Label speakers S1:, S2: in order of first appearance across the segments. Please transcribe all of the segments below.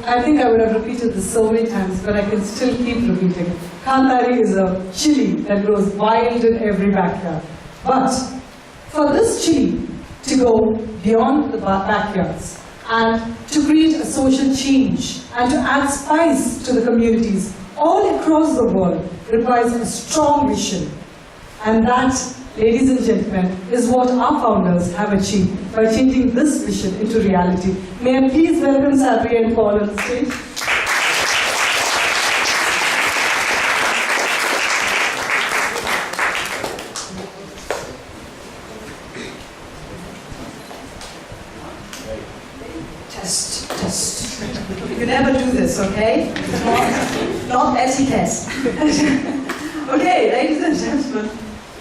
S1: I think I would have repeated this so many times, but I can still keep repeating it. Kantari is a chili that grows wild in every backyard. But for this chili to go beyond the backyards and to create a social change and to add spice to the communities all across the world requires a strong vision. And that, ladies and gentlemen, is what our founders have achieved by changing this vision into reality. May I please welcome Sabriye and Paul on the stage. Test. You never do this, okay? Not etiquette. Okay, ladies and gentlemen.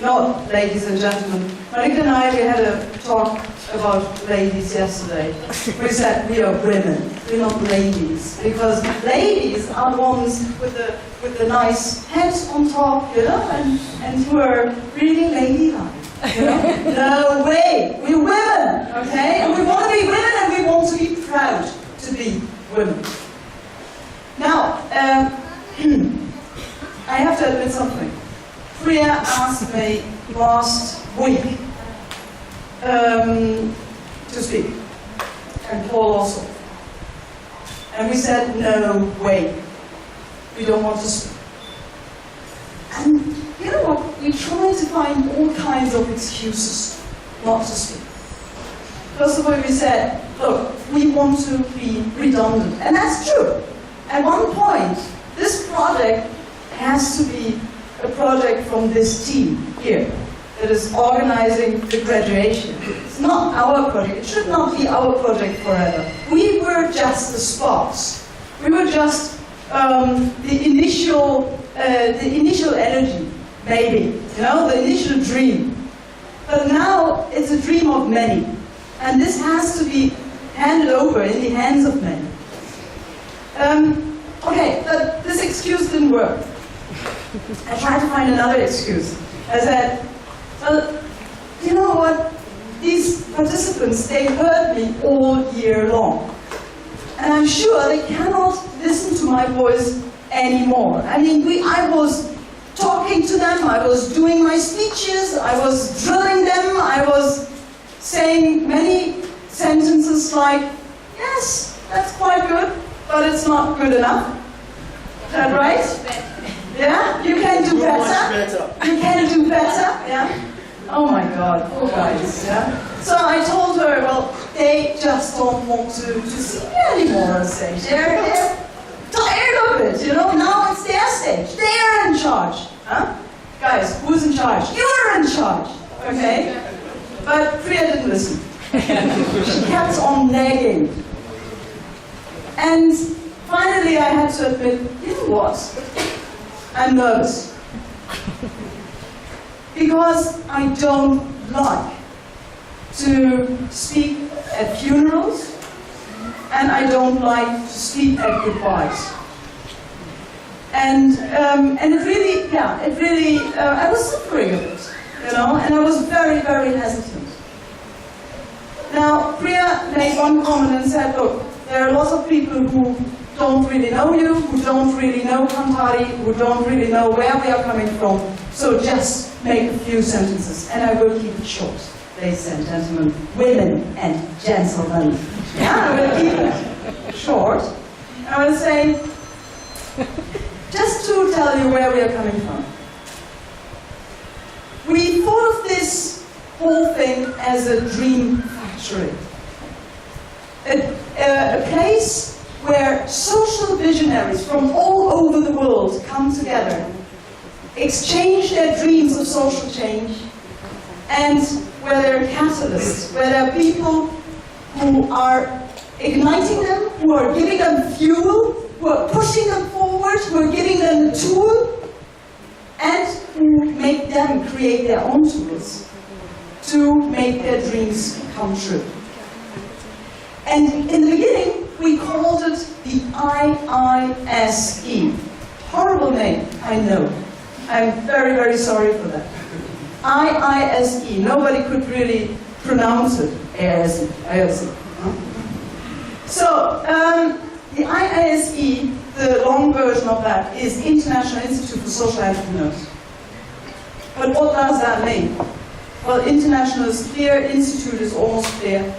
S1: Not ladies and gentlemen. Monica and I, we had a talk about ladies yesterday. We said we are women, we're not ladies. Because ladies are the ones with the nice heads on top, you know, and who are really ladylike. You know? No way! We're women, okay? And we want to be women and we want to be proud to be women. Now, I have to admit something. Priya asked me last week to speak, and Paul also. And we said, no way, we don't want to speak. And you know what, we tried to find all kinds of excuses not to speak. First of all, we said, look, we want to be redundant, and that's true. At one point, this project has to be a project from this team here that is organizing the graduation. It's not our project. It should not be our project forever. We were just the sparks. We were just the initial energy, maybe, you know, the initial dream. But now it's a dream of many, and this has to be handed over in the hands of many. Okay, but this excuse didn't work. I tried to find another excuse. I said, well, you know what? These participants, they heard me all year long. And I'm sure they cannot listen to my voice anymore. I mean, I was talking to them, I was doing my speeches, I was drilling them, I was saying many sentences like, yes, that's quite good, but it's not good enough. Is that right? Yeah? You can do better. You can do better. Yeah? Oh my God, poor guys. Yeah? So I told her, well, they just don't want to see me anymore on stage. They're tired of it, you know? Now it's their stage. They're in charge. Huh? Guys, who's in charge? You're in charge. Okay? But Priya didn't listen. She kept on nagging. And finally I had to admit, you know what? I'm nervous. Because I don't like to speak at funerals, and I don't like to speak at goodbyes. And it really, I was suffering of it, you know, and I was very, very hesitant. Now, Priya made one comment and said, look, there are lots of people who don't really know you, who don't really know Kantari, who don't really know where we are coming from, so just make a few sentences, and I will keep it short. Ladies and gentlemen, women and gentlemen. Yeah, I will keep it short. I will say, just to tell you where we are coming from. We thought of this whole thing as a dream factory. A place where social visionaries from all over the world come together, exchange their dreams of social change, and where there are catalysts, where there are people who are igniting them, who are giving them fuel, who are pushing them forward, who are giving them the tool, and who make them create their own tools to make their dreams come true. And in the beginning, we called it the IISE. Horrible name, I know. I'm very, very sorry for that. IISE. Nobody could really pronounce it. IISE. So, the IISE, the long version of that, is International Institute for Social Entrepreneurs. But what does that mean? Well, international is clear, institute is almost clear.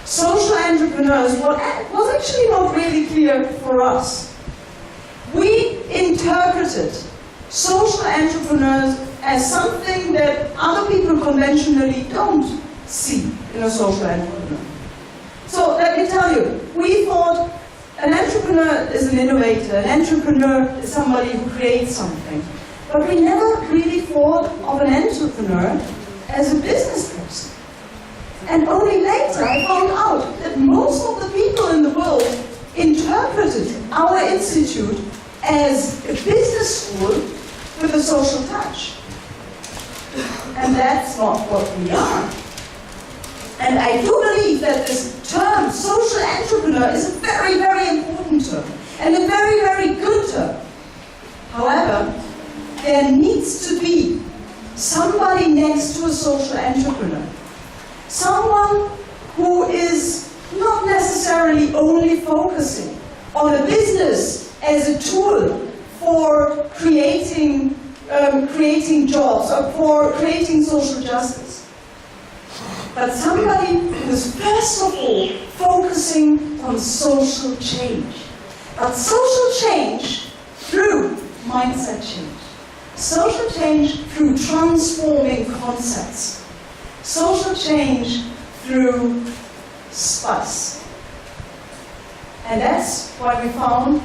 S1: Social entrepreneurs was actually not really clear for us. We interpreted social entrepreneurs as something that other people conventionally don't see in a social entrepreneur. So let me tell you, we thought an entrepreneur is an innovator, an entrepreneur is somebody who creates something. But we never really thought of an entrepreneur as a business person. And only later I found out that most of the people in the world interpreted our institute as a business school with a social touch. And that's not what we are. And I do believe that this term, social entrepreneur, is a very, very important term, and a very, very good term. However, there needs to be somebody next to a social entrepreneur. Someone who is not necessarily only focusing on a business as a tool for creating jobs or for creating social justice. But somebody who is first of all focusing on social change. But social change through mindset change. Social change through transforming concepts. Social change through spice. And that's why we found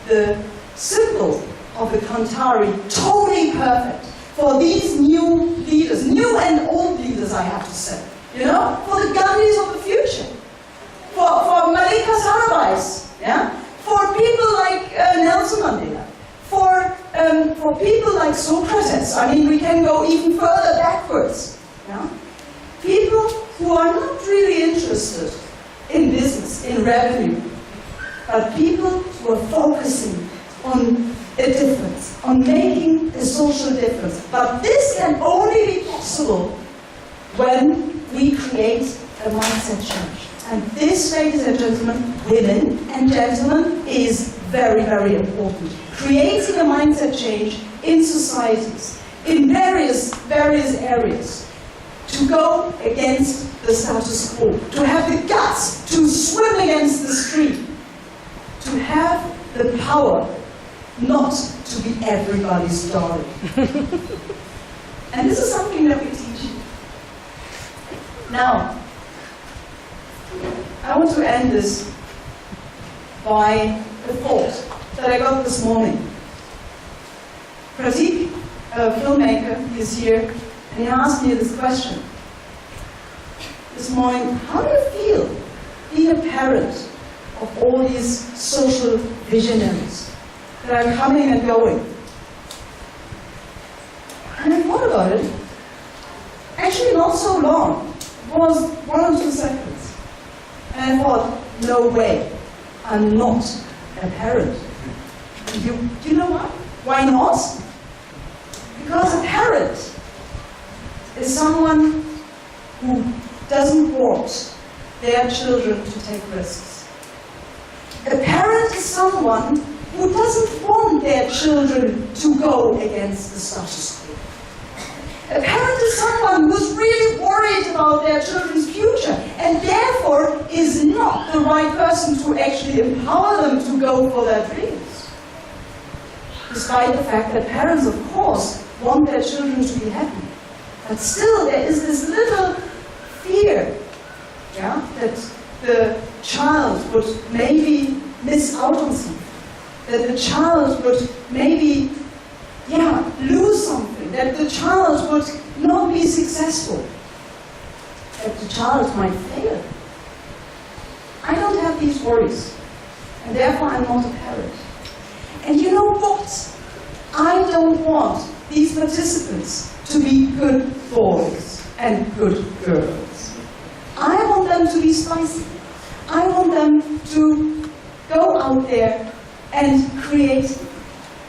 S1: the symbol of the Kantari totally perfect for these new leaders, new and old leaders, I have to say. You know, for the Gandhis of the future, for Malika Sarabais, yeah, for people like Nelson Mandela, for people like Socrates. I mean, we can go even further backwards. Yeah? People who are not really interested in business, in revenue, but people who are focusing on a difference, on making a social difference. But this can only be possible when we create a mindset change. And this, ladies and gentlemen, women and gentlemen, is very, very important. Creating a mindset change in societies, in various areas, to go against the status quo, to have the guts to swim against the stream, to have the power not to be everybody's darling. And this is something that we teach you. Now, I want to end this by a thought that I got this morning. Pratik, a filmmaker, is here, and he asked me this question this morning: how do you feel being a parent of all these social visionaries that are coming and going? And I thought about it. Actually, not so long. It was 1 or 2 seconds. And I thought, no way, I'm not a parent. You know what? Why not? Because a parent is someone who doesn't want their children to take risks. A parent is someone who doesn't want their children to go against the status quo. A parent is someone who's really worried about their children's future and therefore is not the right person to actually empower them to go for their dreams. Despite the fact that parents, of course, want their children to be happy. But still, there is this little fear, yeah, that the child would maybe miss out on something. That the child would maybe, lose something. That the child would not be successful. That the child might fail. I don't have these worries. And therefore I'm not a parent. And you know what? I don't want these participants to be good boys and good girls. I want them to be spicy. I want them to go out there and create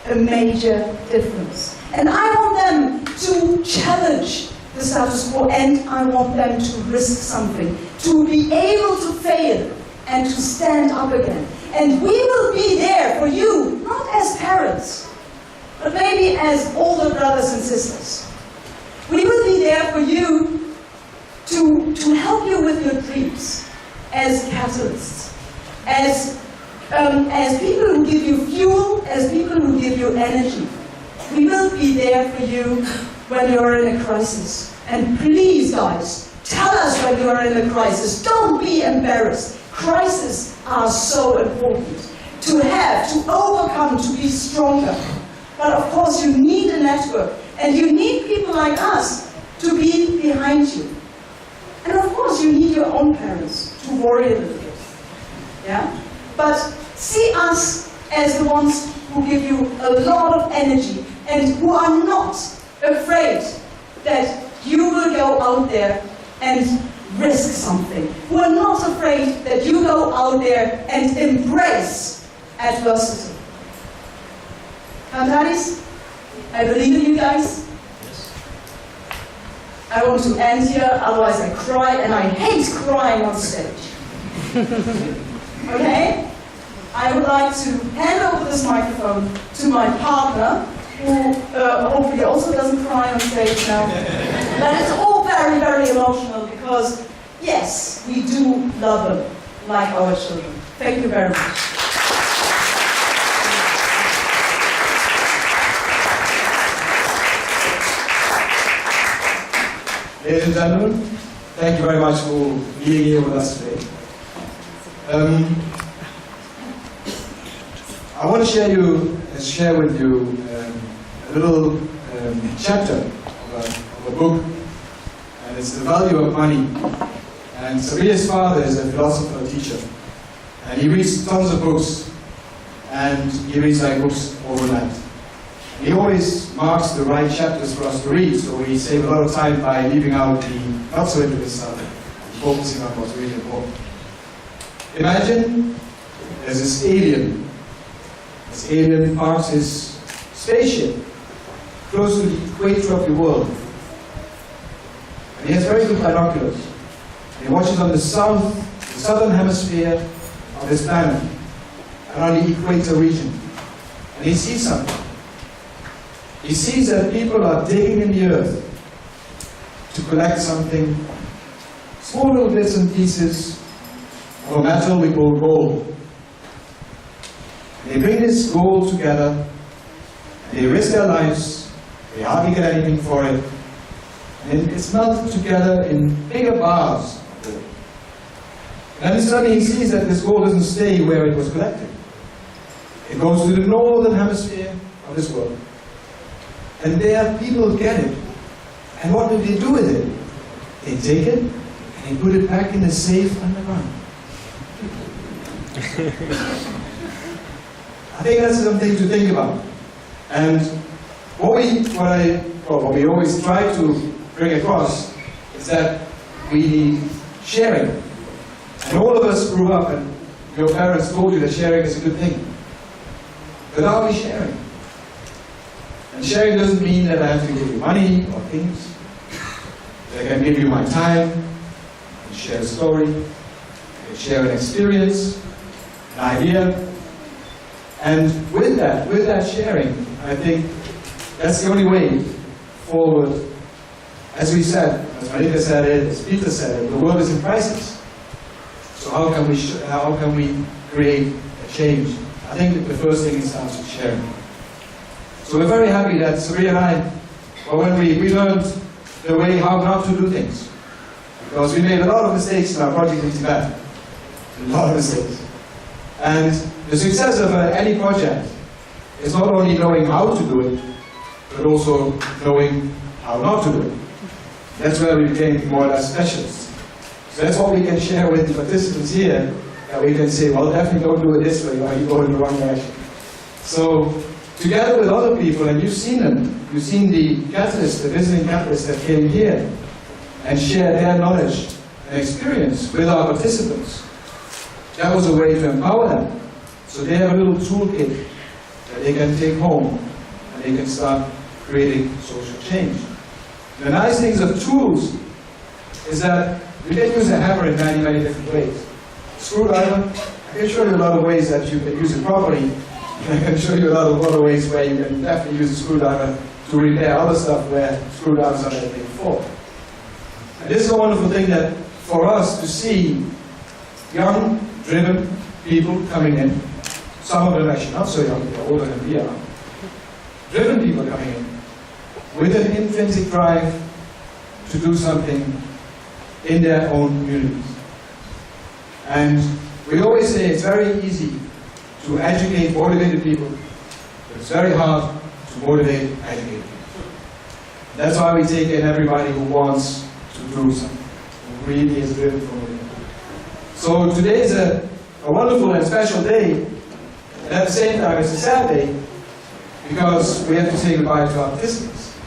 S1: a major difference. And I want them to challenge the status quo, and I want them to risk something, to be able to fail and to stand up again. And we will be there for you, not as parents, but maybe as older brothers and sisters. We will be there for you to help you with your dreams, as catalysts, as people who give you fuel, as people who give you energy. We will be there for you when you're in a crisis. And please, guys, tell us when you're in a crisis. Don't be embarrassed. Crises are so important to have, to overcome, to be stronger. But of course, you need a network, and you need people like us to be behind you. And of course, you need your own parents to worry a little bit. Yeah? But see us as the ones who give you a lot of energy and who are not afraid that you will go out there and risk something. Who are not afraid that you go out there and embrace adversity. Kantaris, I believe in you guys. I want to end here, otherwise I cry, and I hate crying on stage. Okay? I would like to hand over this microphone to my partner, who hopefully also doesn't cry on stage now. But it's all very, very emotional because, yes, we do love them like our children. Thank you very much.
S2: Ladies and gentlemen, thank you very much for being here with us today. I want to share with you a little chapter of a book, and it's The Value of Money. And Sabriye's father is a philosopher, teacher, and he reads tons of books, and he reads like books overnight. He always marks the right chapters for us to read, so we save a lot of time by leaving out the not so interesting stuff and focusing on what's really important. Imagine there's this alien. This alien parks his spaceship close to the equator of the world. And he has very good binoculars. And he watches on the southern hemisphere of this planet, and on the equator region. And he sees something. He sees that people are digging in the earth to collect something, small little bits and pieces of a metal we call gold. They bring this gold together, they risk their lives, they hardly get anything for it, and it's melted together in bigger bars. And then suddenly he sees that this gold doesn't stay where it was collected. It goes to the northern hemisphere of this world. And there people get it. And what do they do with it? They take it and they put it back in a safe underground. I think that's something to think about. And what we always try to bring across is that we need sharing. And all of us grew up and your parents told you that sharing is a good thing. But are we sharing? And sharing doesn't mean that I have to give you money or things. I can give you my time, I can share a story, I can share an experience, an idea. And with that sharing, I think that's the only way forward. As we said, as Marika said it, as Peter said it, the world is in crisis. So how can we create a change? I think that the first thing is starts with sharing. So we're very happy that Sabriye and I, when we learned the way how not to do things. Because we made a lot of mistakes in our project in Tibet. A lot of mistakes. And the success of any project is not only knowing how to do it, but also knowing how not to do it. That's where we became more or less specialists. So that's what we can share with the participants here, that we can say, well, definitely don't do it this way, or you go in the wrong direction. So, together with other people, and you've seen them, you've seen the catalysts, the visiting catalysts that came here and shared their knowledge and experience with our participants. That was a way to empower them. So they have a little toolkit that they can take home and they can start creating social change. The nice things of tools is that you can use a hammer in many, many different ways. A screwdriver, I can show you a lot of ways that you can use it properly. I can show you a lot of ways where you can definitely use a screwdriver to repair other stuff where screwdrivers are made for. And this is a wonderful thing that for us to see young, driven people coming in, some of them actually not so young, they're older than we are, driven people coming in with an intrinsic drive to do something in their own communities. And we always say it's very easy to educate motivated people, but it's very hard to motivate educated people. That's why we take in everybody who wants to do something, who really is driven for it. So today is a wonderful and special day, and at the same time it's a sad day, because we have to say goodbye to our participants.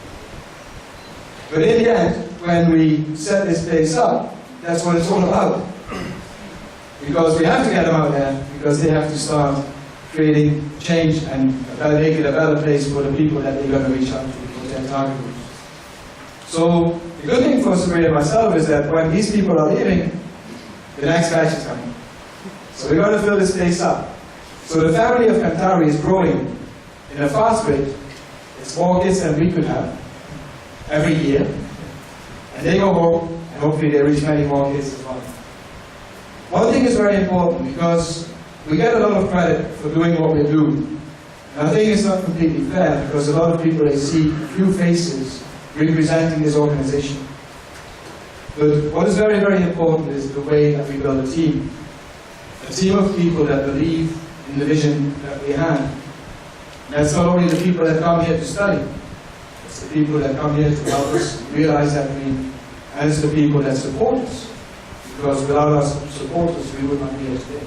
S2: But in the end, when we set this place up, that's what it's all about. Because we have to get them out there, because they have to start creating change and make it a better place for the people that they're going to reach out to, for their target groups. So the good thing for Sabriye and myself is that when these people are leaving, the next batch is coming. So we're going to fill this place up. So the family of Kantari is growing in a fast rate. It's more kids than we could have every year. And they go home, and hopefully they reach many more kids as well. One thing is very important, because we get a lot of credit for doing what we do. And I think it's not completely fair, because a lot of people, they see a few faces representing this organization. But what is very, very important is the way that we build a team. A team of people that believe in the vision that we have. And that's not only the people that come here to study, it's the people that come here to help us realize that dream, and it's the people that support us. Because without our supporters, we would not be here today.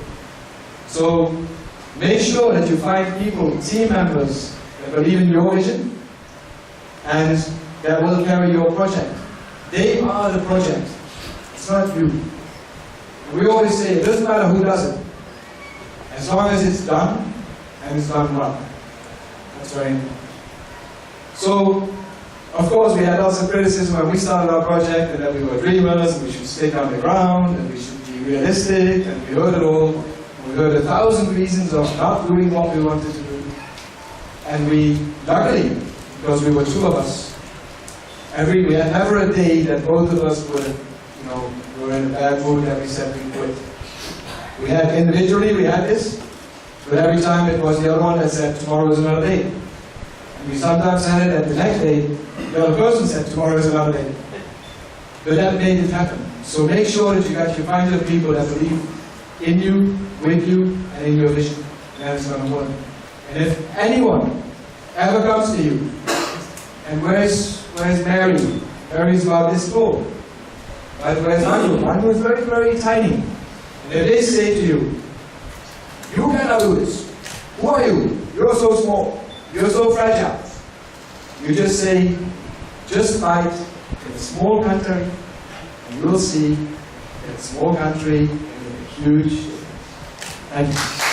S2: So make sure that you find people, team members, that believe in your vision and that will carry your project. They are the project. It's not you. We always say it doesn't matter who does it, as long as it's done and it's done well. That's very important. So, of course, we had lots of criticism when we started our project, and that we were dreamers, and we should stick on the ground, and we should be realistic, and we heard it all. We heard 1,000 reasons of not doing what we wanted to do. And we, luckily, because we were two of us, we had never a day that both of us were in a bad mood that we said we quit. We had individually, we had this, but every time it was the other one that said tomorrow is another day. And we sometimes had it that the next day, the other person said tomorrow is another day. But that made it happen. So make sure that you find your people that believe in you, with you, and in your vision. And that is going to work. And if anyone ever comes to you, and where's Mary? Mary's about this tall. Right? Where's Anu? Anu is very, very tiny. And if they say to you, you cannot do this. Who are you? You're so small. You're so fragile. You just say, just fight in a small country, and you'll see that a small country is a huge. Thank you.